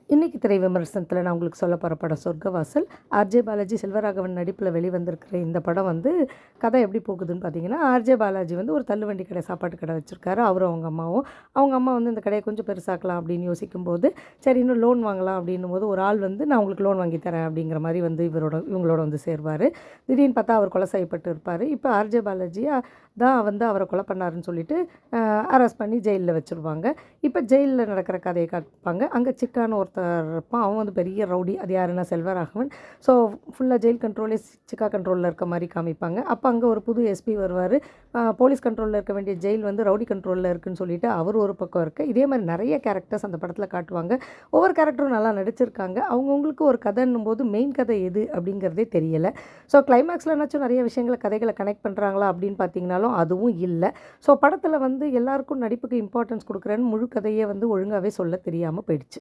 இன்னைக்கு திரை விமர்சனத்தில் நான் உங்களுக்கு சொல்ல போகிற படம் சொர்க்கவாசல். ஆர்ஜே பாலாஜி, செல்வராகவன் நடிப்பில் வெளிவந்திருக்கிற இந்த படம் வந்து கதை எப்படி போகுதுன்னு பார்த்தீங்கன்னா, ஆர்ஜே பாலாஜி வந்து ஒரு தள்ளுவண்டி கடை, சாப்பாட்டு கடை வச்சுருக்காரு. அவரும் அவங்க அம்மாவும். அவங்க அம்மா வந்து இந்த கடையை கொஞ்சம் பெருசாக்கலாம் அப்படின்னு யோசிக்கும்போது, சரி இன்னும் லோன் வாங்கலாம் அப்படின்னும் போது, ஒரு ஆள் வந்து நான் உங்களுக்கு லோன் வாங்கி தரேன் அப்படிங்கிற மாதிரி வந்து இவங்களோட வந்து சேர்வார். திடீர்னு பார்த்தா அவர் கொலை செய்யப்பட்டு இருப்பார். இப்போ ஆர்ஜே பாலாஜியா தான் வந்து அவரை கொலை பண்ணாருன்னு சொல்லிட்டு அரெஸ்ட் பண்ணி ஜெயிலில் வச்சுருவாங்க. இப்போ ஜெயிலில் நடக்கிற கதையை காட்டுப்பாங்க. அங்கே சிக்கான்னு ஒருத்தர் இருப்பான். அவன் வந்து பெரிய ரவுடி. அது யாருன்னா செல்வராகவன். ஸோ ஃபுல்லாக ஜெயில் கண்ட்ரோலே சிக்கா கண்ட்ரோலில் இருக்க மாதிரி காமிப்பாங்க. அப்போ அங்கே ஒரு புது எஸ்பி வருவார். போலீஸ் கண்ட்ரோலில் இருக்க வேண்டிய ஜெயில் வந்து ரவுடி கண்ட்ரோலில் இருக்குதுன்னு சொல்லிட்டு அவர் ஒரு பக்கம் இருக்க. இதே மாதிரி நிறைய கேரக்டர்ஸ் அந்த படத்தில் காட்டுவாங்க. ஒவ்வொரு கேரக்டரும் நல்லா நடிச்சிருக்காங்க. அவங்கவுங்களுக்கு ஒரு கதைன்னும் போது மெயின் கதை எது அப்படிங்கிறதே தெரியலை. ஸோ கிளைமேக்ஸில் என்னாச்சும் நிறைய விஷயங்களை கதைகளை கனெக்ட் பண்ணுறாங்களா அப்படின்னு பார்த்தீங்கனாலும் அதுவும் இல்லை. ஸோ படத்தில் வந்து எல்லாருக்கும் நடிப்புக்கு இம்பார்ட்டன்ஸ் கொடுக்குறேன்னு முழு கதையை வந்து ஒழுங்காகவே சொல்ல தெரியாமல் போயிடுச்சு.